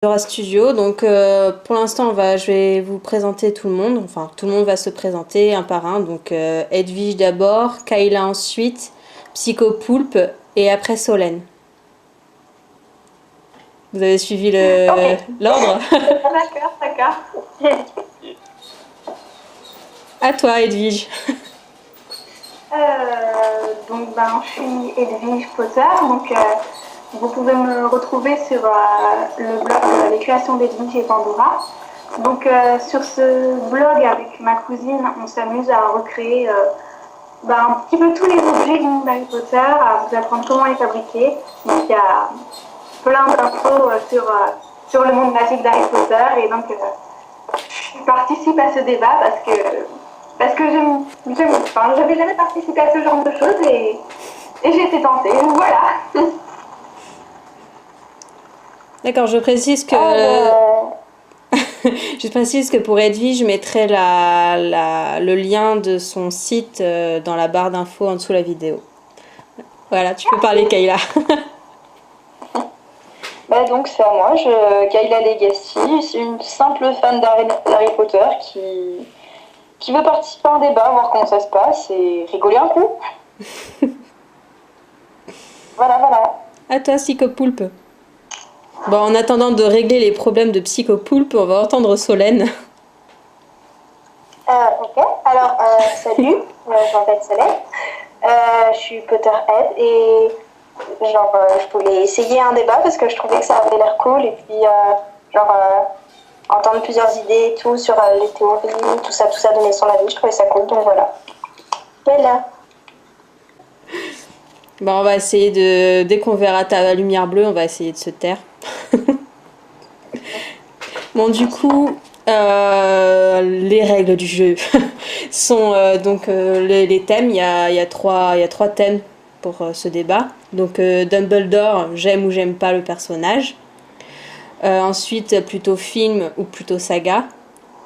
Dora Studio. Donc pour l'instant, je vais vous présenter tout le monde. Enfin, tout le monde va se présenter un par un. Donc Edwige d'abord, Kayla ensuite, Psychopoulpe et après Solène. Vous avez suivi l'ordre? D'accord. À toi, Edwige. Donc, je suis Edwige Potter. Donc, vous pouvez me retrouver sur le blog Les créations d'Edwige et Pandora. Donc, sur ce blog, avec ma cousine, on s'amuse à recréer un petit peu tous les objets du monde d'Harry Potter, à vous apprendre comment les fabriquer. Donc, il y a plein d'infos sur le monde magique d'Harry Potter. Et donc, je participe à ce débat parce que j'avais jamais participé à ce genre de choses et j'ai été tentée. Voilà. D'accord, je précise que je précise que pour Edwige, je mettrai le lien de son site dans la barre d'infos en dessous de la vidéo. Voilà, tu peux parler, Kayla. Donc c'est à moi, Kayla Legacy, une simple fan d'Harry Potter qui veut participer à un débat, voir comment ça se passe et rigoler un coup. Voilà. À toi, Psychopoulpe. Bon, en attendant de régler les problèmes de Psychopoulpe, on va entendre Solène. Ok, alors salut, je m'appelle Solène, je suis Potterhead et je voulais essayer un débat parce que je trouvais que ça avait l'air cool et puis entendre plusieurs idées et tout sur les théories, tout ça, donner son avis, je trouvais ça cool, donc voilà. Voilà. On va essayer dès qu'on verra ta lumière bleue, on va essayer de se taire. Bon, du coup, les règles du jeu sont les thèmes. Il y a trois thèmes pour ce débat. Donc Dumbledore, j'aime ou j'aime pas le personnage. Ensuite, plutôt film ou plutôt saga.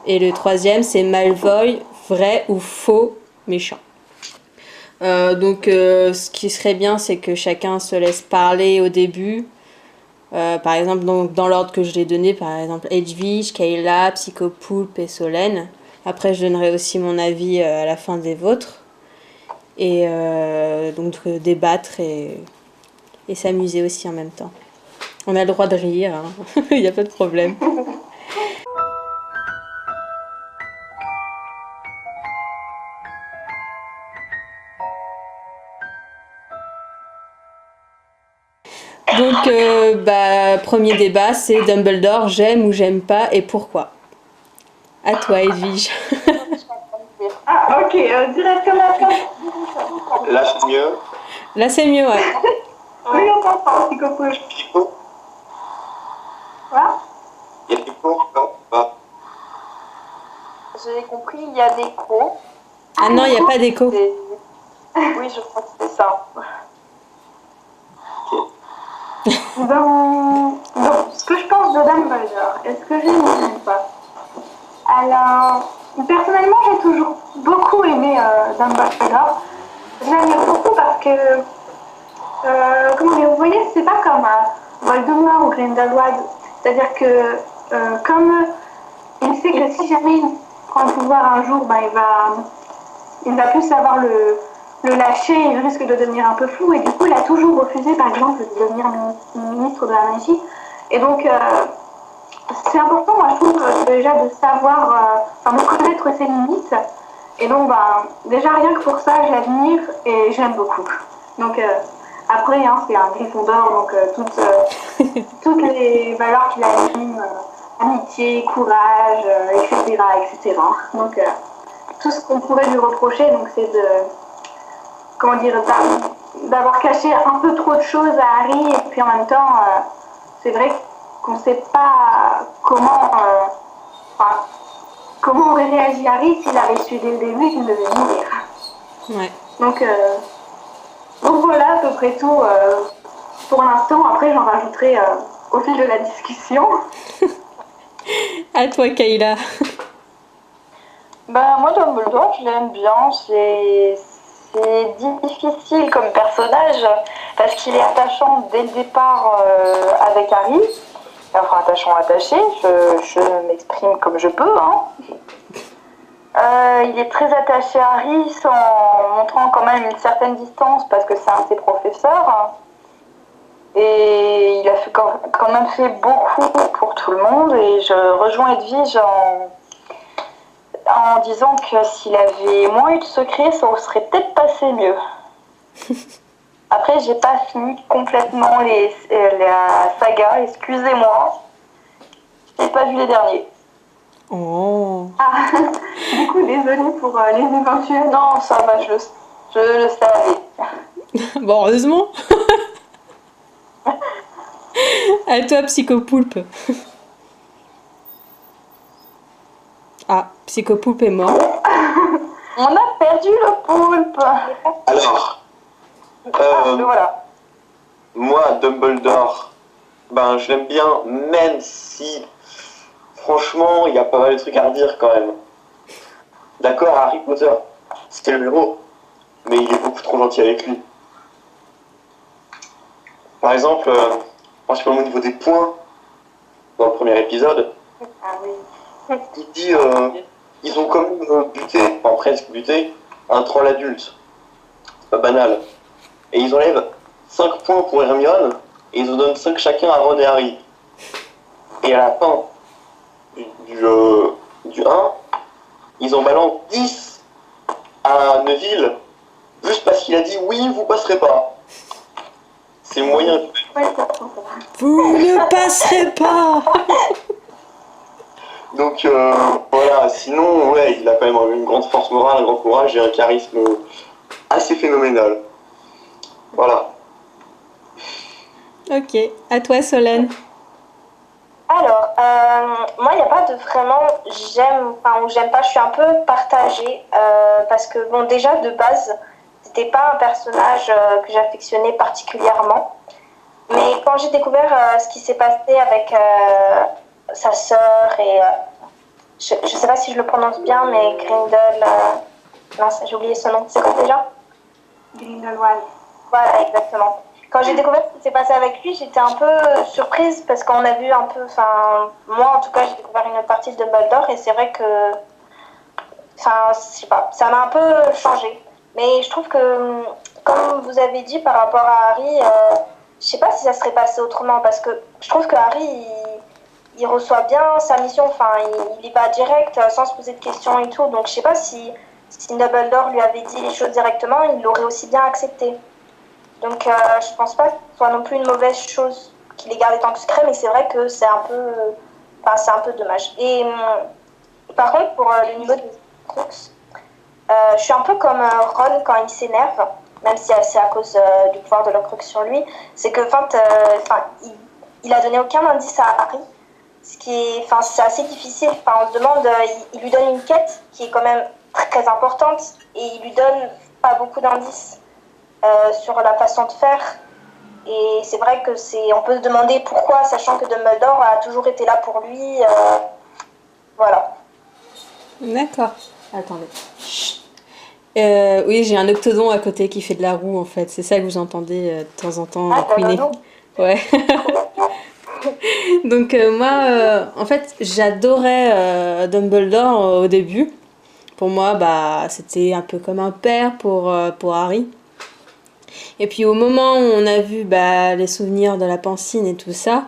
Et le troisième, c'est Malfoy, vrai ou faux méchant. Ce qui serait bien, c'est que chacun se laisse parler au début. Par exemple, dans l'ordre que je l'ai donné, par exemple Edwige, Kayla, Psychopoulpe et Solène. Après, je donnerai aussi mon avis à la fin des vôtres. Et débattre et s'amuser aussi en même temps. On a le droit de rire, hein. Il n'y a pas de problème. Donc, premier débat, c'est Dumbledore, j'aime ou j'aime pas et pourquoi. À toi, Edwige. Ah, ok, directement. Là, c'est mieux. Là, c'est mieux, ouais. Oui, on t'entend, Psychopoulpe. Quoi? Il y a des cours, non? Pas. J'ai compris, il y a des d'écho. Ah non, il n'y a pas d'écho. Oui, je crois que c'est ça. Donc, ce que je pense de Dumbledore, est-ce que j'aime ou j'aime pas? Alors, personnellement, j'ai toujours beaucoup aimé Dumbledore. Je l'aime beaucoup parce que, comment dire, vous voyez, c'est pas comme Voldemort ou Grindelwald. C'est-à-dire que, comme il sait que si jamais il prend le pouvoir un jour, il va plus savoir le lâcher, il risque de devenir un peu fou et du coup il a toujours refusé par exemple de devenir ministre de la magie et donc c'est important moi je trouve déjà de savoir, de connaître ses limites et donc déjà rien que pour ça j'admire et j'aime beaucoup. Donc après c'est un Gryffondor donc toutes les valeurs qu'il anime, amitié, courage, etc. Donc tout ce qu'on pourrait lui reprocher donc c'est d'avoir caché un peu trop de choses à Harry et puis en même temps c'est vrai qu'on ne sait pas comment aurait réagi Harry s'il avait su dès le début qu'il devait mourir. Ouais. Donc voilà à peu près tout pour l'instant. Après j'en rajouterai au fil de la discussion. À toi, Kayla. Moi Dumbledore, je l'aime bien, c'est difficile comme personnage parce qu'il est attachant dès le départ avec Harry Enfin, attaché, je m'exprime comme je peux. Hein. Il est très attaché à Harry en montrant quand même une certaine distance parce que c'est un de ses professeurs. Et il a quand même fait beaucoup pour tout le monde. Et je rejoins Edwige en disant que s'il avait moins eu de secrets, ça serait peut-être passé mieux. Après, j'ai pas fini complètement la saga, excusez-moi. J'ai pas vu les derniers. Oh. Ah, du coup, désolée pour les éventuels. Non, ça va, je le savais. Bon, heureusement. À toi, Psychopoulpe. Ah, Psychopoulpe est mort. On a perdu le poulpe. Alors, Le voilà. moi, Dumbledore, ben, je l'aime bien, même si, franchement, il y a pas mal de trucs à redire quand même. D'accord, Harry Potter, c'était le héros, mais il est beaucoup trop gentil avec lui. Par exemple, principalement au niveau des points, dans le premier épisode, Ah oui. il dit ils ont quand même buté, enfin presque buté, un troll adulte. C'est pas banal. Et ils enlèvent 5 points pour Hermione et ils en donnent 5 chacun à Ron et Harry. Et à la fin du 1, ils en balancent 10 à Neville juste parce qu'il a dit oui, vous passerez pas. C'est moyen. Vous ne passerez pas. Donc voilà, sinon, ouais, il a quand même une grande force morale, un grand courage et un charisme assez phénoménal. Voilà. Ok, à toi, Solène. Alors, moi, il n'y a pas de vraiment j'aime, enfin, ou j'aime pas, je suis un peu partagée, parce que, bon, déjà, de base, c'était pas un personnage que j'affectionnais particulièrement. Mais quand j'ai découvert ce qui s'est passé avec sa sœur et, je sais pas si je le prononce bien, mais Grindel, mince, j'ai oublié son nom, c'est quoi déjà? Grindelwald. Voilà, exactement. Quand j'ai découvert ce qui s'est passé avec lui, j'étais un peu surprise parce qu'on a vu un peu, enfin, moi en tout cas, j'ai découvert une autre partie de Dumbledore et c'est vrai que, enfin, je sais pas, ça m'a un peu changé. Mais je trouve que, comme vous avez dit par rapport à Harry, je sais pas si ça serait passé autrement parce que je trouve que Harry, il reçoit bien sa mission, enfin, il y va direct sans se poser de questions et tout. Donc je sais pas si Dumbledore lui avait dit les choses directement, il l'aurait aussi bien accepté. Donc je pense pas que ce soit non plus une mauvaise chose qu'il ait gardé tant que secret, mais c'est vrai que c'est un peu dommage. Et par contre, pour le niveau des Crux, je suis un peu comme Ron quand il s'énerve, même si c'est à cause du pouvoir de l'Horcrux sur lui, c'est que il a donné aucun indice à Harry, ce qui est, c'est assez difficile. Enfin, on se demande, il lui donne une quête qui est quand même très importante et il lui donne pas beaucoup d'indices sur la façon de faire. Et c'est vrai que on peut se demander pourquoi, sachant que Dumbledore a toujours été là pour lui. Voilà. D'accord. Attendez. Chut. Oui, j'ai un octodon à côté qui fait de la roue en fait. C'est ça que vous entendez de temps en temps couiner. Ouais. Donc moi, en fait, j'adorais Dumbledore au début. Pour moi, bah, c'était un peu comme un père pour Harry. Et puis au moment où on a vu les souvenirs de la Pancine et tout ça,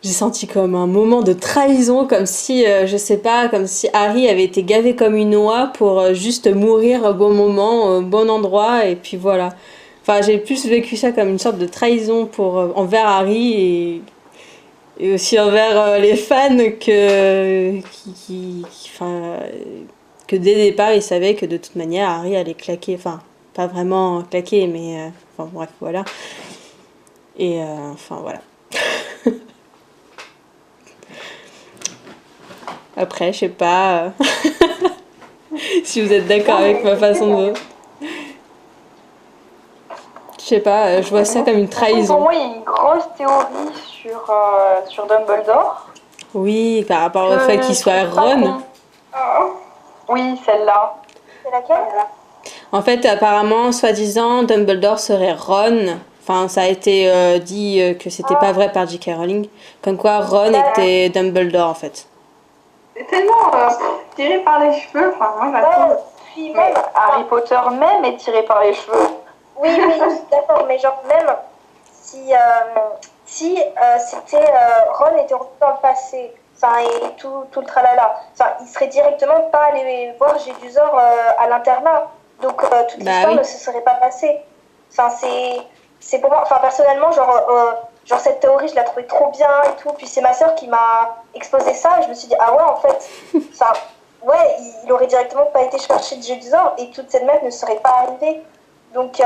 j'ai senti comme un moment de trahison, comme si, je sais pas, comme si Harry avait été gavé comme une oie pour juste mourir au bon moment, au bon endroit, et puis voilà. Enfin, j'ai plus vécu ça comme une sorte de trahison envers Harry et aussi envers les fans que dès le départ, ils savaient que de toute manière, Harry allait claquer, enfin, pas vraiment claquer, mais enfin bref, voilà. Et enfin, voilà. Après, je sais pas si vous êtes d'accord avec ma façon de... Je sais pas, je vois ça comme une trahison. Pour moi, il y a une grosse théorie sur Dumbledore. Oui, par rapport au fait qu'il soit Ron. Oui, celle-là. C'est laquelle? En fait, apparemment, soi-disant, Dumbledore serait Ron. Enfin, ça a été dit que c'était pas vrai par J.K. Rowling. Comme quoi Ron était Dumbledore, en fait. C'est tellement tiré par les cheveux. Enfin, moi, je la trouve. Puis Mais même, Harry Potter même est tiré par les cheveux. oui, d'accord, mais genre même si c'était Ron était revenu dans le passé, enfin et tout le tralala, enfin il serait directement pas allé voir Jedusor à l'internat, donc toute l'histoire oui. ne se serait pas passée. Enfin c'est pour moi, enfin personnellement genre cette théorie je la trouvais trop bien et tout, puis c'est ma sœur qui m'a exposé ça et je me suis dit ah ouais en fait, enfin ouais il aurait directement pas été chercher Jedusor et toute cette merde ne serait pas arrivée. Donc,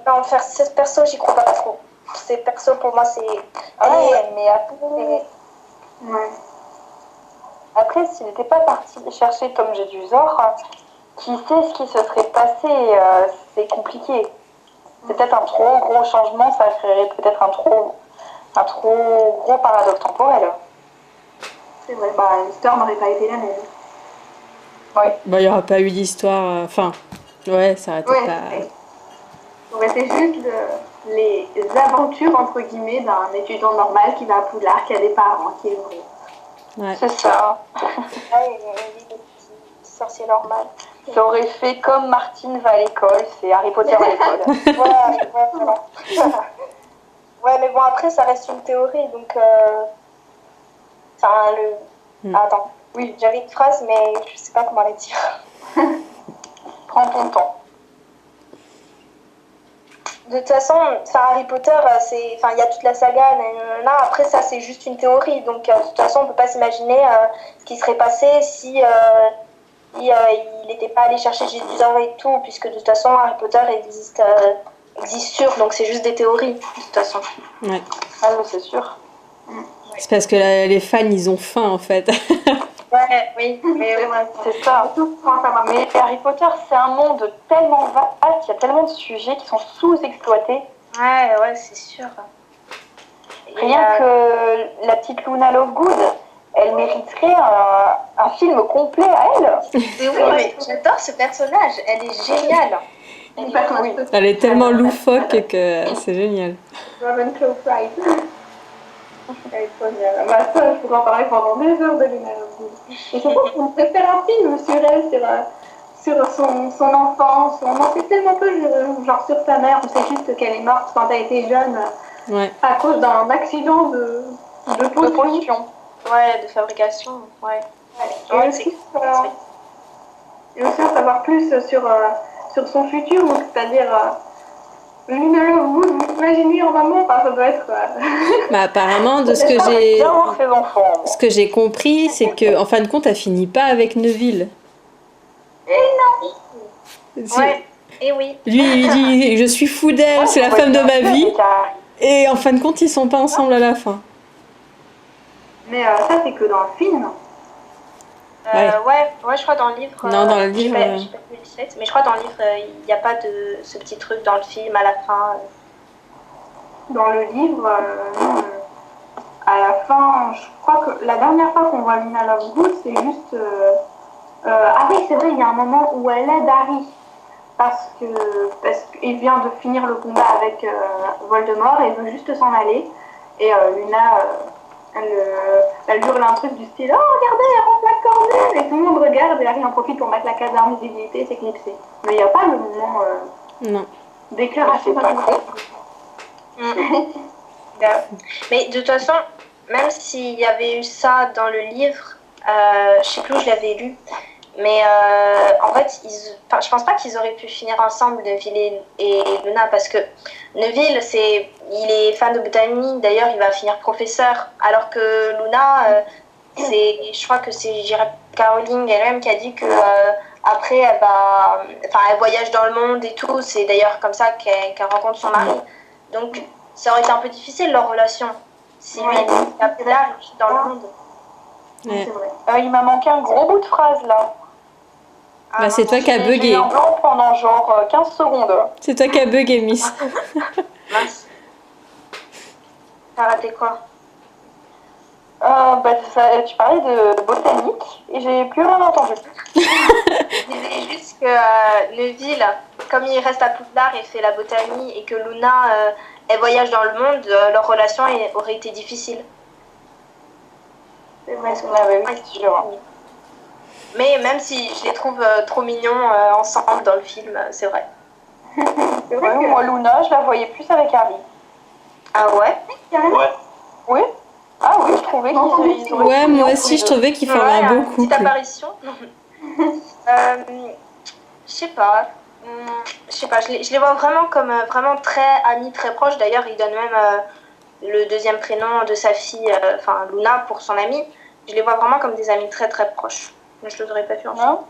en faire ce perso, j'y crois pas trop. C'est perso pour moi, c'est. Mais après, s'il n'était pas parti chercher Tom Jedusor, qui sait ce qui se serait passé, c'est compliqué. C'est peut-être un trop gros changement, ça créerait peut-être un trop gros paradoxe temporel. C'est vrai, l'histoire n'aurait pas été la même. Oui. Bah, il n'y aura pas eu d'histoire. Enfin, ouais, ça aurait été Ouais, pas. ouais. C'est juste les aventures, entre guillemets, d'un étudiant normal qui va à Poudlard, qui a des parents, qui est heureux. Ouais. C'est ça. Ouais, une vie de petit sorcier normal. Ça aurait fait comme Martine va à l'école, c'est Harry Potter à l'école. Voilà. Ouais, mais bon, après, ça reste une théorie, donc. Attends. Oui, j'avais une phrase, mais je sais pas comment la dire. Prends ton temps. De toute façon, Harry Potter, il y a toute la saga, nanana. Après ça c'est juste une théorie, donc de toute façon on peut pas s'imaginer ce qui serait passé si il n'était pas allé chercher Jedusor et tout, puisque de toute façon Harry Potter existe sûr, donc c'est juste des théories, de toute façon. Ouais. Ah oui, c'est sûr. C'est parce que les fans, ils ont faim, en fait. Ouais, oui, mais C'est ça. Mais Harry Potter, c'est un monde tellement vaste, il y a tellement de sujets qui sont sous-exploités. ouais, c'est sûr. Rien que la petite Luna Lovegood, elle mériterait un film complet à elle. Mais oui, mais j'adore ce personnage, elle est géniale. Elle est tellement loufoque que c'est génial. Ravenclaw Pride. Elle est trop bien. Ma soeur, je pourrais en parler pendant des heures de Luna Lovegood. Et surtout qu'on pourrait faire un film sur elle, sur son enfance. On en sait tellement peu, genre sur sa mère. On sait juste qu'elle est morte quand elle était jeune à cause d'un accident de potion. Ouais, de fabrication, ouais. Et aussi en savoir plus sur son futur, c'est-à-dire Luna Lovegood, vous imaginez en maman, ça doit être... Bah, apparemment, de ce que j'ai compris, c'est que en fin de compte, elle finit pas avec Neville. Et non. Ouais, et oui. Lui, il dit, je suis fou d'elle, c'est la femme de ma vie. Et en fin de compte, ils sont pas ensemble à la fin. Mais ça, c'est que dans le film. Ouais, je crois dans le livre. Non, dans le livre. J'ai pas vu le 7, mais je crois dans le livre, il n'y a pas de ce petit truc dans le film à la fin. Dans le livre, à la fin, je crois que la dernière fois qu'on voit Luna Lovegood, c'est juste. Ah oui, c'est vrai, il y a un moment où elle aide Harry. Parce qu'il vient de finir le combat avec Voldemort et veut juste s'en aller. Et Luna. Elle hurle un truc du style « Oh, regardez, elle rentre la cornée !» Et tout le monde regarde et Harry en profite pour mettre la case d'invisibilité et s'éclipser. Mais il n'y a pas le moment déclaration. Mais de toute façon, même s'il y avait eu ça dans le livre, je sais plus où je l'avais lu, mais en fait, je pense pas qu'ils auraient pu finir ensemble, Neville et Luna, parce que Neville, il est fan de botanique, d'ailleurs il va finir professeur, alors que Luna, je crois que c'est J.K. Rowling elle-même qui a dit que après elle voyage dans le monde et tout, c'est d'ailleurs comme ça qu'elle rencontre son mari. Donc ça aurait été un peu difficile leur relation, si lui était là dans le monde. Ouais. Il m'a manqué un gros bout de phrase là. Bah, c'est toi qui as bugué. J'ai eu un blanc pendant genre 15 secondes. C'est toi qui as bugué, Miss. Mince. T'as raté quoi? Tu parlais de botanique et j'ai plus rien entendu. Je disais juste que Neville, comme il reste à Poudlard et fait la botanie et que Luna elle voyage dans le monde, leur relation aurait été difficile. C'est vrai, oui, c'est sûr. Mais même si je les trouve trop mignons ensemble dans le film, c'est vrai. C'est vrai que moi, Luna, je la voyais plus avec Harry. Ah ouais? Ouais. Oui. Ah oui, je trouvais qu'ils auraient Ouais, pu moi mieux aussi, je tous les trouvais qu'ils formaient un beau Une petite couple. apparition. Je sais pas. Je sais pas, je les vois vraiment comme vraiment très amis, très proches. D'ailleurs, il donne même le deuxième prénom de sa fille, enfin Luna, pour son amie. Je les vois vraiment comme des amis très très proches. Mais je les aurais pas vu ensemble.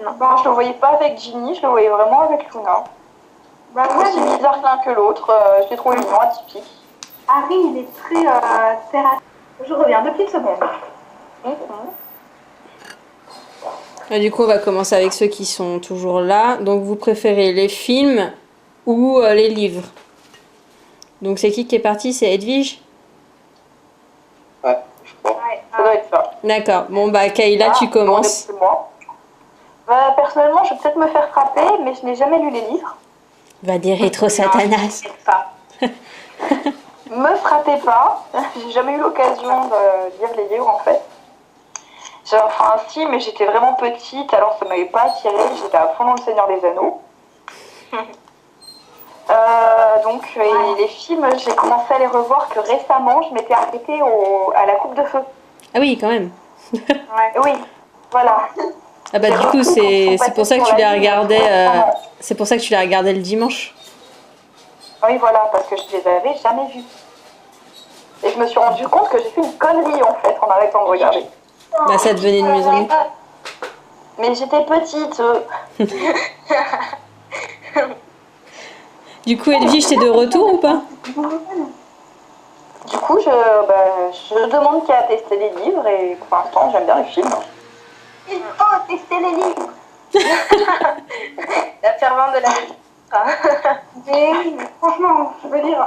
Non. Moi, je le voyais pas avec Ginny, je le voyais vraiment avec Luna. Bah, moi, Aussi bizarre que l'un que l'autre, je l'ai trouvé mignon, atypique. Harry, il est très terre à terre. Je reviens, 2 petites secondes. Et du coup, on va commencer avec ceux qui sont toujours là. Donc, vous préférez les films ou les livres? Donc, c'est qui est parti? C'est Edwige? Ouais, je crois. Ça doit être ça. D'accord. Bon, bah, Kayla, tu commences. C'est moi. Bah, personnellement, je vais peut-être me faire frapper, mais je n'ai jamais lu les livres. Va des rétro Satanas. Pas. Me frappez pas, j'ai jamais eu l'occasion de lire les livres en fait. Enfin si, mais j'étais vraiment petite, alors ça m'avait pas attirée, j'étais à fond dans le Seigneur des Anneaux. Et les films, j'ai commencé à les revoir que récemment, je m'étais arrêtée à la Coupe de Feu. Ah oui, quand même. Oui, voilà. Ah bah, du coup, c'est pour ça que tu l'as regardé. C'est pour ça que tu l'as regardé le dimanche. Oui, voilà, parce que je les avais jamais vus. Et je me suis rendu compte que j'ai fait une connerie en fait en arrêtant de regarder. Bah, ça devenait de mieux en mieux. Mais j'étais petite. Du coup, Edwige, t'es de retour ou pas? Du coup, je demande qui a testé les livres et pour l'instant, j'aime bien les films. Il faut tester les livres. La fervente de la vie. Mais oui, mais franchement, je veux dire,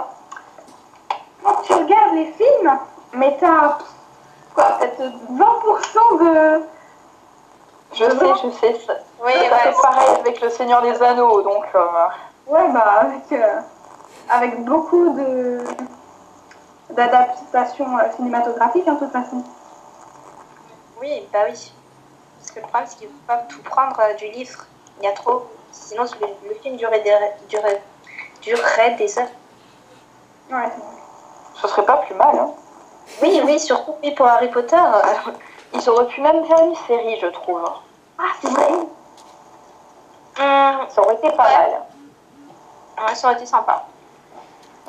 quand tu regardes les films, mais t'as quoi, peut-être 20% de. Je sais. Ça, Oui, ça fait pareil avec Le Seigneur des Anneaux, donc. Ouais, bah, avec beaucoup d'adaptations cinématographiques, hein, de toute façon. Oui, bah oui. Parce que le problème, c'est qu'il ne faut pas tout prendre du livre. Il y a trop. Sinon, le film durerait des heures. Ouais, Ce serait pas plus mal, hein. Oui, surtout oui, pour Harry Potter. Ils auraient pu même faire une série, je trouve. ah, c'est vrai. Ça aurait été pas mal. Ouais, ça aurait été sympa.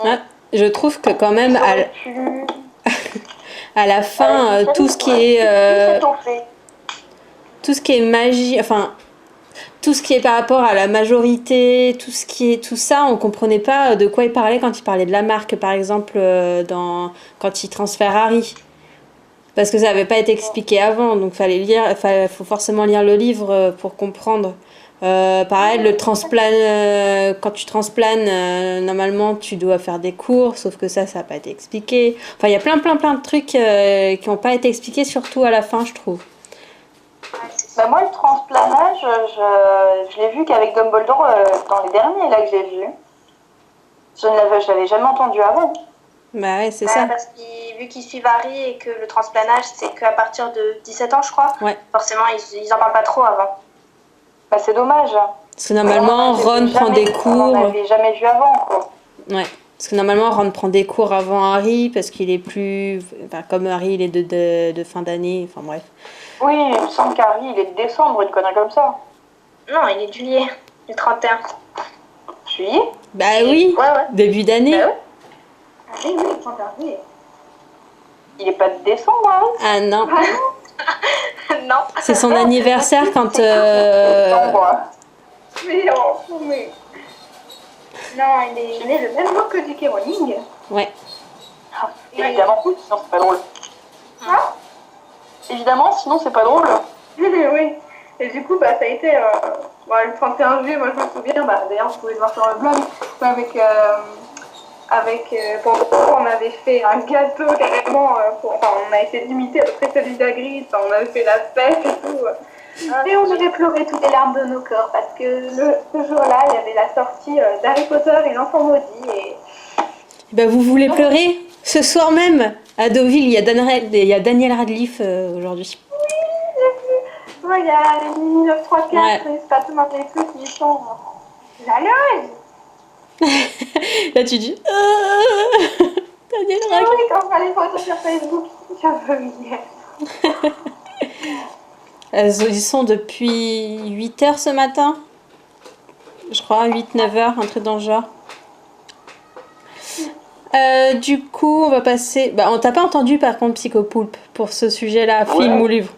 Ah, je trouve que quand même, Ils auraient pu... à la fin, tout ce qui est... tout ce qui est magie, enfin, tout ce qui est par rapport à la majorité, tout ça, on comprenait pas de quoi il parlait quand il parlait de la marque, par exemple, quand il transfère Harry. Parce que ça n'avait pas été expliqué avant, donc faut forcément lire le livre pour comprendre. Pareil, le transplane, quand tu transplanes, normalement tu dois faire des cours, sauf que ça n'a pas été expliqué. Enfin, il y a plein de trucs qui n'ont pas été expliqués, surtout à la fin, je trouve. Bah moi, le transplanage, je l'ai vu qu'avec Dumbledore dans les derniers là que j'ai vus. Je l'avais jamais entendu avant. Bah ouais, c'est ça. Parce que vu qu'ils suivent Harry et que le transplanage, c'est qu'à partir de 17 ans, je crois. Ouais. Forcément, ils en parlent pas trop avant. Bah c'est dommage. Parce que normalement, Ron prend des cours. On n'en avait jamais vu avant, quoi. Ouais. Parce que normalement, Ron prend des cours avant Harry, parce qu'il est plus... Enfin, comme Harry, il est de fin d'année, enfin bref. Oui, il me semble qu'Harry, il est de décembre, une connerie comme ça. Non, il est de juillet, le 31. Juillet? Bah oui, Ouais. début d'année. Bah ouais. Ah oui, quand t'arrives. Il est pas de décembre, hein? Ah non, Non. c'est son anniversaire quand... Décembre. Mais non, il est né le même jour que J.K. Rowling. Ouais. Évidemment, sinon c'est pas drôle. Hein? Évidemment, sinon c'est pas drôle. Oui. Et du coup, bah, ça a été le 31 juillet, moi je me souviens, d'ailleurs vous pouvez le voir sur le blog, pendant on avait fait un gâteau carrément, on a essayé d'imiter à peu près celui d'Hagrid, on avait fait la fête et tout. Et on aurait pleuré toutes les larmes de nos corps parce que ce jour-là, il y avait la sortie d'Harry Potter et l'enfant maudit. Et Ben, vous voulez pleurer ce soir même à Deauville, il y a Daniel Radcliffe aujourd'hui. ouais, il y a les 9, 3, 4, Ouais. c'est pas tout le monde les trucs qui sont jalouse. Là tu dis Daniel Ah Radcliffe. oui, quand on voit les photos sur Facebook, je veux bien. Ils sont depuis 8h ce matin. Je crois, 8-9h, un truc dans le genre. Du coup, on va passer... Bah, on t'a pas entendu par contre, Psychopoulpe, pour ce sujet-là, film Ouais. ou livre.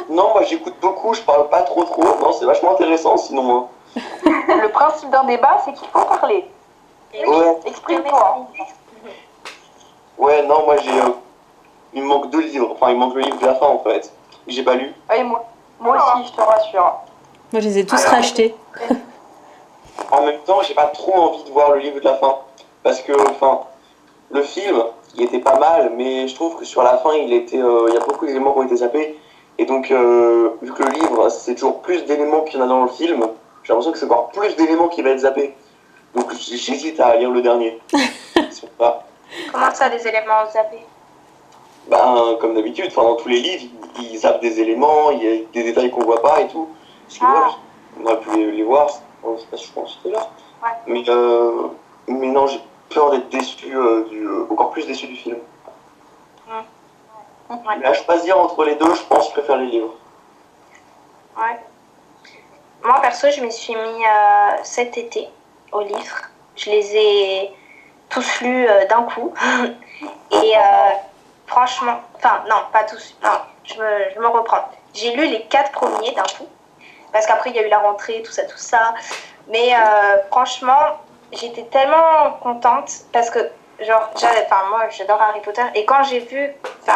Non, moi j'écoute beaucoup, je parle pas trop. Non, c'est vachement intéressant sinon moi. Le principe d'un débat, c'est qu'il faut parler. Ouais. Exprime-toi. Ouais, non, moi il me manque 2 livres. Enfin, il me manque le livre de la fin en fait. Que j'ai pas lu. Et moi aussi, je te rassure. Moi, je les ai tous rachetés. En même temps, j'ai pas trop envie de voir le livre de la fin. Parce que, enfin, le film, il était pas mal, mais je trouve que sur la fin, il y a beaucoup d'éléments qui ont été zappés. Et donc, vu que le livre, c'est toujours plus d'éléments qu'il y en a dans le film, j'ai l'impression que c'est encore plus d'éléments qui vont être zappés. Donc, j'hésite à lire le dernier. C'est pas. Comment ça, des éléments zappés? Ben, comme d'habitude, enfin, dans tous les livres, ils zappent des éléments, il y a des détails qu'on voit pas et tout. Parce que voilà, on aurait pu les voir, je pense que c'était là. Ouais. Mais non, j'ai peur d'être déçu, encore plus déçu du film. Ouais. Mais à choisir entre les deux, je pense que je préfère les livres. Ouais. Moi, perso, je m'y suis mis cet été au livre. Je les ai tous lus d'un coup. Et franchement, enfin, non, pas tous. Non, je me reprends. J'ai lu les 4 premiers d'un coup. Parce qu'après, il y a eu la rentrée, tout ça. Mais franchement, j'étais tellement contente parce que, genre, moi, j'adore Harry Potter. Et quand j'ai vu,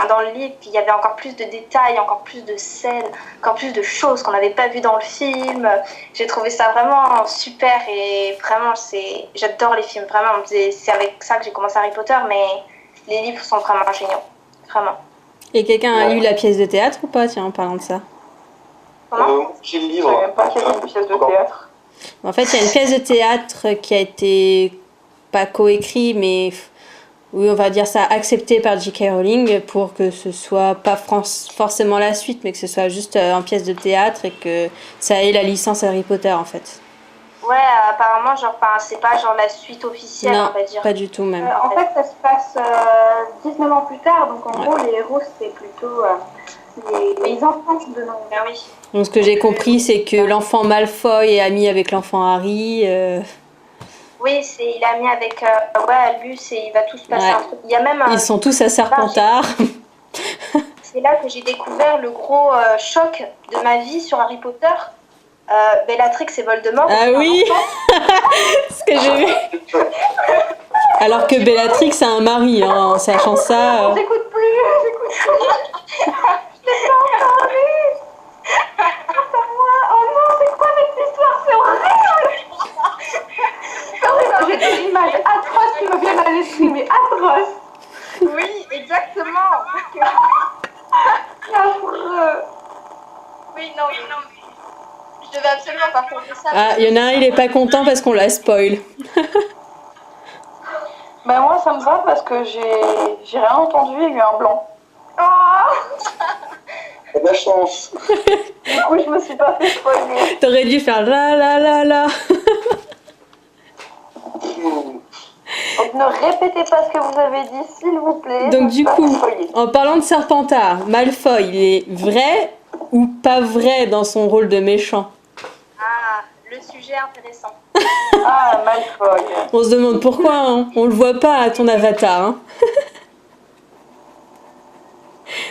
dans le livre, qu'il y avait encore plus de détails, encore plus de scènes, encore plus de choses qu'on n'avait pas vues dans le film, j'ai trouvé ça vraiment super. Et vraiment, j'adore les films, vraiment. C'est avec ça que j'ai commencé Harry Potter, mais les livres sont vraiment géniaux. Vraiment. Et quelqu'un a lu la pièce de théâtre ou pas, tiens, en parlant de ça? J'ai le Je livre. savais même pas qu'il y avait une pièce de théâtre. En fait, il y a une pièce de théâtre qui a été pas coécrit, mais oui, on va dire ça, accepté par J.K. Rowling pour que ce soit pas forcément la suite, mais que ce soit juste en pièce de théâtre et que ça ait la licence Harry Potter en fait. Ouais, apparemment, c'est pas genre la suite officielle, Non, on va dire. pas du tout même. En fait, ça se passe 19 ans plus tard, donc en gros, les héros, c'est plutôt les enfants de nos... Ah oui. Donc ce que j'ai compris, c'est que l'enfant Malfoy est ami avec l'enfant Harry. Oui, il a mis avec Albus et il va tous passer un truc. Il y a même Ils sont tous à Serpentard. C'est là que j'ai découvert le gros choc de ma vie sur Harry Potter. Bellatrix et Voldemort. Ah oui. Ce que j'ai vu. Alors que Bellatrix a un mari, hein, en sachant ça. J'écoute plus. Je t'ai pas entendu. Oh non, c'est quoi cette histoire? C'est horrible. J'ai des images atroces qui me viennent à l'esprit, mais atroces. Oui, exactement. Affreux. Oui, non, mais je devais absolument pas faire ça. Ah, il y en a un, il est pas content parce qu'on l'a spoil. Ben moi, ça me va parce que j'ai rien entendu, il y a eu un blanc. T'as de la chance. Du coup, je me suis pas fait spoiler. T'aurais dû faire la la la la. Donc ne répétez pas ce que vous avez dit, s'il vous plaît. Donc du Pas coup, spoiler. en parlant de Serpentard, Malfoy, il est vrai ou pas vrai dans son rôle de méchant? Ah, le sujet intéressant. Ah, Malfoy. On se demande pourquoi, hein. On le voit pas à ton avatar. Hein.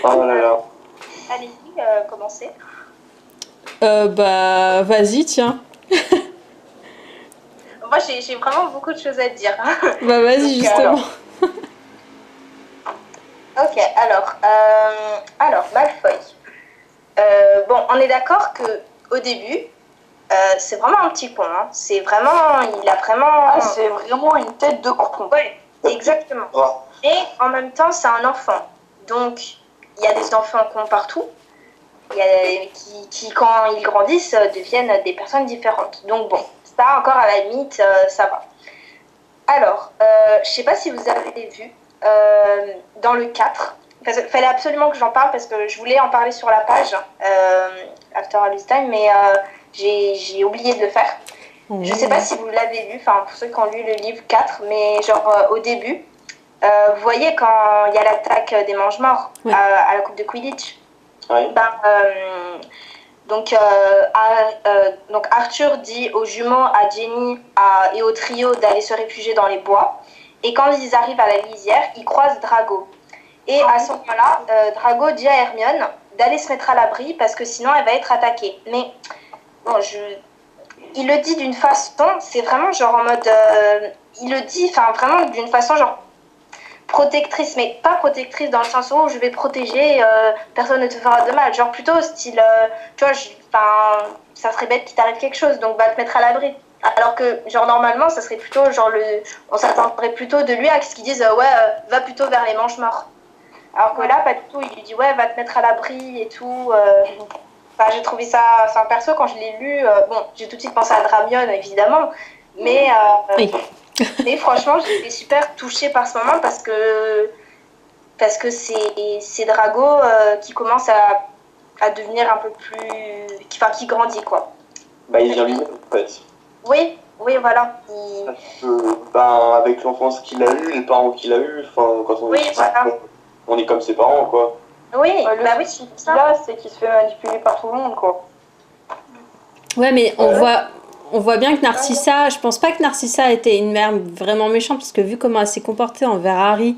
Oh là là. Allez-y, commencez. Bah, vas-y, tiens. Moi, j'ai vraiment beaucoup de choses à dire. Bah, vas-y, justement. Ok, alors Malfoy. Bon, on est d'accord que au début, c'est vraiment un petit con. Hein. Il a vraiment. Ah, c'est vraiment une tête de con. Ouais, exactement. Et en même temps, c'est un enfant. Donc, il y a des enfants cons partout. quand ils grandissent, deviennent des personnes différentes. Donc bon, ça encore à la limite, ça va. Alors, je sais pas si vous avez vu, dans le 4, parce qu'il fallait absolument que j'en parle parce que je voulais en parler sur la page After All This Time, mais j'ai oublié de le faire. Je sais pas si vous l'avez lu, enfin pour ceux qui ont lu le livre 4, mais genre au début, vous voyez quand il y a l'attaque des Mange-Morts à la Coupe de Quidditch. Ouais. Donc Arthur dit aux jumeaux, à Jenny et au trio d'aller se réfugier dans les bois. Et quand ils arrivent à la lisière, ils croisent Drago. Et à ce moment-là, Drago dit à Hermione d'aller se mettre à l'abri parce que sinon elle va être attaquée. Mais bon, il le dit d'une façon, c'est vraiment genre en mode... il le dit vraiment d'une façon genre protectrice, mais pas protectrice dans le sens où je vais protéger, personne ne te fera de mal. Genre plutôt style, tu vois, ça serait bête qu'il t'arrive quelque chose, donc va te mettre à l'abri. Alors que genre normalement, ça serait plutôt genre on s'attendrait plutôt de lui à ce qu'ils disent va plutôt vers les Mange-Morts. Alors que là, pas du tout, il lui dit va te mettre à l'abri et tout. J'ai trouvé ça, perso, quand je l'ai lu, j'ai tout de suite pensé à Dramion, évidemment, mais, mais franchement, j'étais super touchée par ce moment parce que c'est Drago qui commence à devenir un peu plus... qui grandit, quoi. Il vient lui-même, en fait. Oui, voilà. Avec l'enfance qu'il a eue, les parents qu'il a eus, quand on est comme ses parents, quoi. Oui, oui, là, c'est qu'il se fait manipuler par tout le monde, quoi. Ouais, mais on voit bien que Narcissa, je pense pas que Narcissa était une mère vraiment méchante, parce que vu comment elle s'est comportée envers Harry,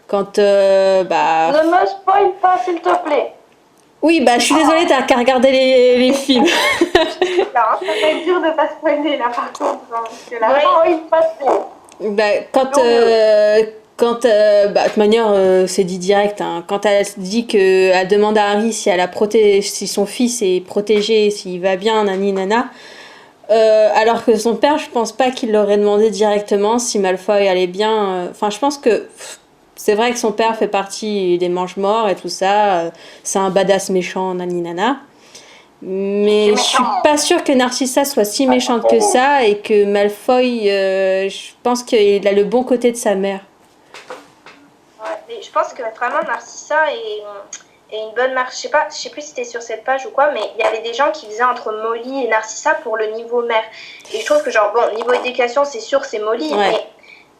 quand Ne me spoil pas, s'il te plaît. Oui, je suis désolée, t'as qu'à regarder les films. Ça va être dur de pas spoiler là par contre. Parce que là, de toute manière, c'est dit direct. Hein. Quand elle dit qu'elle demande à Harry si son fils est protégé, s'il va bien, nani nana. Alors que son père, je pense pas qu'il l'aurait demandé directement si Malfoy allait bien. Enfin, je pense que c'est vrai que son père fait partie des Mange-Morts et tout ça. C'est un badass méchant, nani nana. Mais je suis pas sûre que Narcissa soit si méchante que ça et que Malfoy, je pense qu'il a le bon côté de sa mère. Ouais, mais je pense que vraiment Narcissa est une bonne mère. Je sais plus si c'était sur cette page ou quoi, mais il y avait des gens qui faisaient entre Molly et Narcissa pour le niveau mère. Et je trouve que niveau éducation, c'est sûr, c'est Molly, mais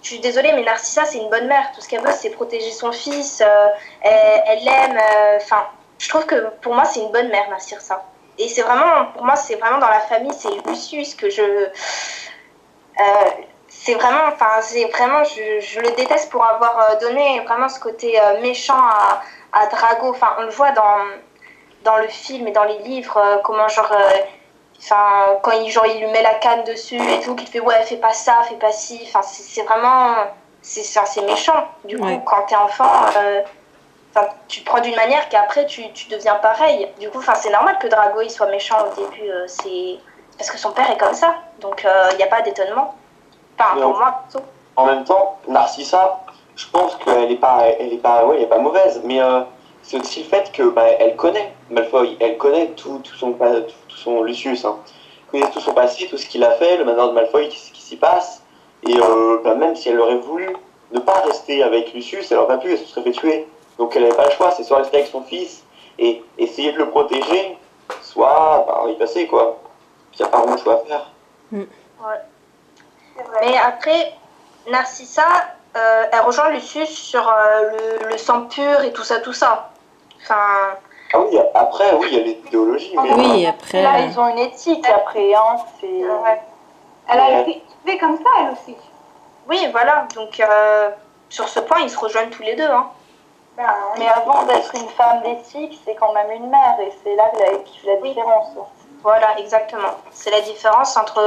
je suis désolée, mais Narcissa, c'est une bonne mère. Tout ce qu'elle veut, c'est protéger son fils. Elle l'aime. Je trouve que pour moi, c'est une bonne mère, Narcissa. Et c'est vraiment, pour moi, c'est vraiment dans la famille, c'est Lucius que je... c'est vraiment, je le déteste pour avoir donné vraiment ce côté méchant à Drago. On le voit dans le film et dans les livres, comment quand il lui met la canne dessus et tout, qu'il fait fais pas ça, fais pas ci. C'est vraiment, c'est méchant. Du coup, quand t'es enfant, tu te prends d'une manière qu'après tu deviens pareil. Du coup, c'est normal que Drago il soit méchant au début. C'est parce que son père est comme ça. Donc, il n'y a pas d'étonnement. Pour moi, plutôt. En même temps, Narcissa, je pense qu'elle est pas mauvaise, mais c'est aussi le fait que elle connaît Malfoy, elle connaît tout son Lucius, hein. Elle connaît tout son passé, tout ce qu'il a fait, le manoir de Malfoy, ce qui s'y passe, et même si elle aurait voulu ne pas rester avec Lucius, elle n'aurait pas pu, elle se serait fait tuer. Donc elle n'avait pas le choix, c'est soit rester avec son fils et essayer de le protéger, soit y passer, quoi. Il n'y a pas vraiment de choix à faire. Ouais. Mais après, Narcissa, elle rejoint Lucius sur le sang pur et tout ça. Ah oui, après, il y a l'idéologie. Mais... Oui, après... Là, ils ont une éthique, après, hein. Elle a été élevée comme ça, elle aussi. Oui, voilà. Donc, sur ce point, ils se rejoignent tous les deux, hein. Mais avant d'être une femme d'éthique, c'est quand même une mère, et c'est là qui fait la différence. Voilà, exactement. C'est la différence entre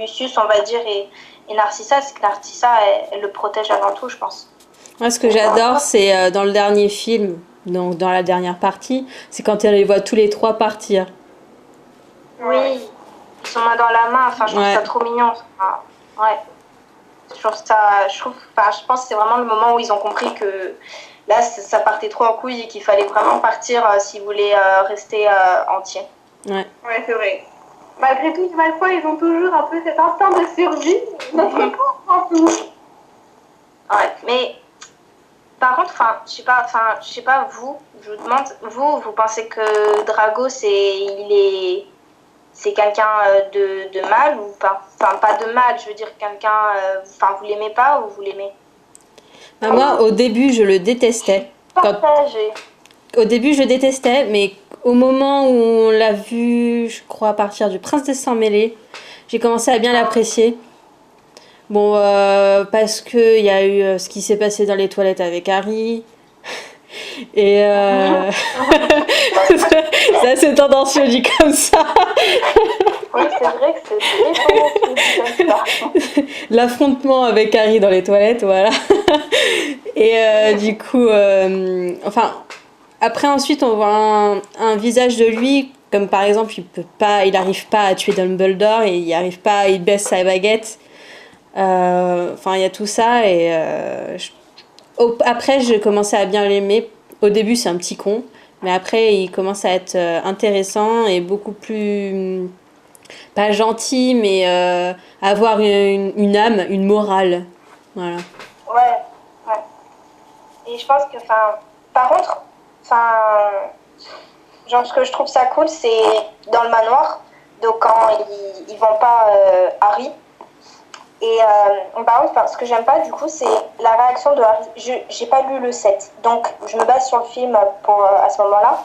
Lucius, on va dire, et Narcissa, c'est que Narcissa, elle le protège avant tout, je pense. Moi, ce que j'adore, c'est dans le dernier film, donc dans la dernière partie, c'est quand elle les voit tous les trois partir. Oui, ils sont main dans la main, je trouve ça trop mignon. Je pense que c'est vraiment le moment où ils ont compris là, ça partait trop en couille et qu'il fallait vraiment partir s'ils voulaient rester entiers. Ouais. Ouais, c'est vrai. Malgré tout, les Malfoy, ils ont toujours un peu cet instinct de survie. Notre corps en tout. Ouais, mais par contre, je sais pas vous, je vous demande, vous pensez que Drago c'est quelqu'un de mal ou pas? Enfin, pas de mal, je veux dire quelqu'un, vous l'aimez pas ou vous l'aimez? Bah, moi, au début, je le détestais. Partagé. Au début, je le détestais, mais au moment où on l'a vu, je crois, à partir du Prince des Sang-Mêlés, j'ai commencé à bien l'apprécier. Bon, parce qu'il y a eu ce qui s'est passé dans les toilettes avec Harry. Et c'est assez tendancieux dit comme ça. Oui, c'est vrai que c'est très tendancieux dit comme ça. L'affrontement avec Harry dans les toilettes, voilà. Et du coup, enfin, après ensuite on voit un visage de lui, comme par exemple il n'arrive pas à tuer Dumbledore et il arrive pas, il baisse sa baguette. Enfin, il y a tout ça et après j'ai commencé à bien l'aimer. Au début c'est un petit con, mais après il commence à être intéressant et beaucoup plus pas gentil, mais avoir une âme, une morale. Voilà. Ouais. Et je pense que, par contre, genre ce que je trouve ça cool, c'est dans le manoir, donc quand ils vont pas Harry. Et par contre, ce que j'aime pas du coup, c'est la réaction de Harry. J'ai pas lu le 7, donc je me base sur le film pour à ce moment-là.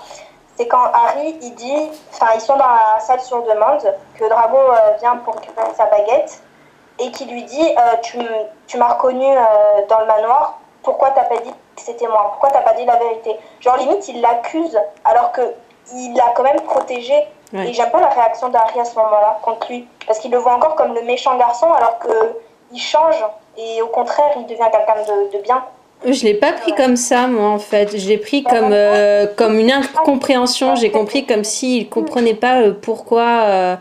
C'est quand Harry, ils sont dans la salle sur demande, que Drago vient pour récupérer sa baguette, et qui lui dit tu m'as reconnu dans le manoir, pourquoi t'as pas dit que c'était moi? Pourquoi t'as pas dit la vérité? Genre limite, il l'accuse, alors que il l'a quand même protégé. Ouais. Et j'aime pas la réaction d'Harry à ce moment-là contre lui, parce qu'il le voit encore comme le méchant garçon, alors qu'il change, et au contraire, il devient quelqu'un de bien. Je l'ai pas pris comme ça, moi, en fait. Je l'ai pris comme une incompréhension. J'ai compris comme s'il comprenait pas pourquoi...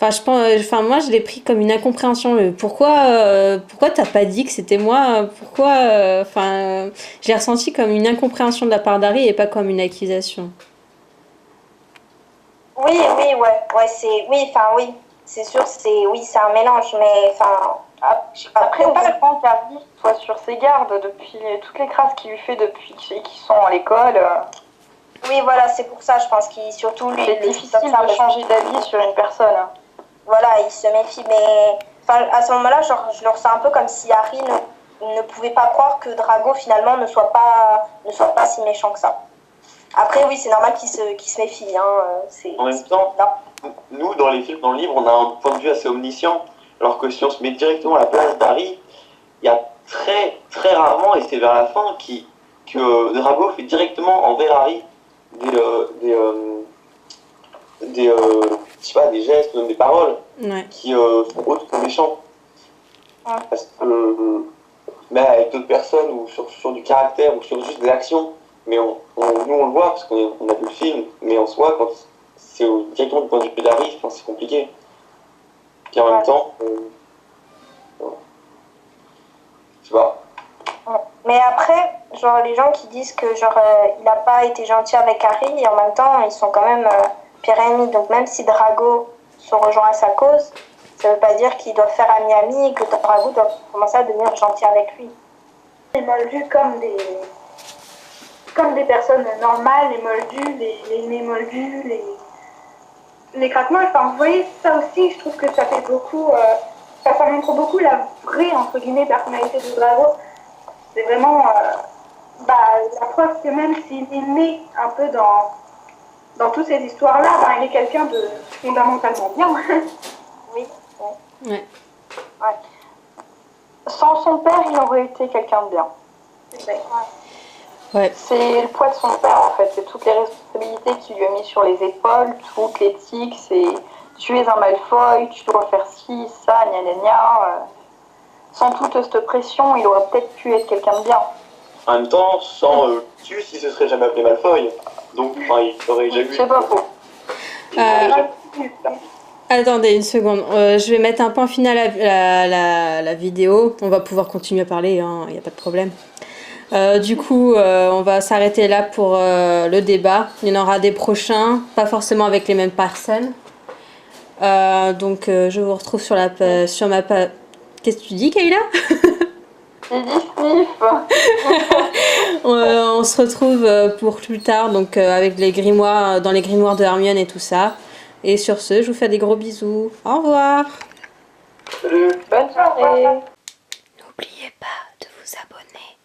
moi, je l'ai pris comme une incompréhension. Pourquoi t'as pas dit que c'était moi? Pourquoi... je l'ai ressenti comme une incompréhension de la part d'Harry et pas comme une accusation. Oui, c'est sûr, c'est un mélange, mais après, on comprend qu'Harry soit sur ses gardes depuis toutes les crasses qu'il lui fait depuis qu'ils sont à l'école. Oui, voilà, c'est pour ça, je pense qu'il surtout lui. C'est difficile de changer d'avis sur une personne. Voilà, il se méfie, mais à ce moment-là, genre, je le ressens un peu comme si Harry ne pouvait pas croire que Drago finalement ne soit pas si méchant que ça. Après, oui, c'est normal qu'il se méfie. En même temps, nous, dans les films, dans le livre, on a un point de vue assez omniscient. Alors que si on se met directement à la place d'Harry, il y a très, très rarement, et c'est vers la fin, que Drago fait directement envers Harry des gestes, des paroles qui sont autres que méchants. Ouais. Parce que, mais avec d'autres personnes, ou sur du caractère, ou sur juste des actions, mais nous on le voit parce qu'on a vu le film, mais en soi, quand c'est directement du point de vue d'Harry, c'est compliqué. Puis en même temps, je sais pas. Mais après, genre les gens qui disent que il n'a pas été gentil avec Harry, et en même temps ils sont quand même pire ennemis. Donc même si Drago se rejoint à sa cause, ça veut pas dire qu'ils doivent faire ami et que Drago doit commencer à devenir gentil avec lui. Les moldus comme des personnes normales, les moldus, les nez moldus, les craquements. Vous voyez, ça aussi, je trouve que ça fait beaucoup, ça montre beaucoup la vraie, entre guillemets, personnalité de Drago. C'est vraiment la preuve que même s'il est né un peu dans toutes ces histoires-là, il est quelqu'un de fondamentalement bien. Oui. Ouais. Sans son père, il aurait été quelqu'un de bien. C'est vrai. Ouais. C'est le poids de son père, en fait. C'est toutes les responsabilités qu'il lui a mis sur les épaules, toute l'éthique. C'est tu es un Malfoy, tu dois faire ci, ça, gna gna gna. Sans toute cette pression, il aurait peut-être pu être quelqu'un de bien. En même temps, sans tu, il se serait jamais appelé Malfoy. Donc, il aurait déjà vu. C'est pas faux. Attendez une seconde, je vais mettre un point final à la vidéo. On va pouvoir continuer à parler, il n'y a pas de problème. Du coup, on va s'arrêter là pour le débat. Il y en aura des prochains, pas forcément avec les mêmes personnes. Donc, je vous retrouve sur ma page. Qu'est-ce que tu dis, Kayla? Il dit sniff. On se retrouve pour plus tard, donc avec les grimoires, dans les grimoires de Hermione et tout ça. Et sur ce, je vous fais des gros bisous. Au revoir. Bonne soirée. N'oubliez pas de vous abonner.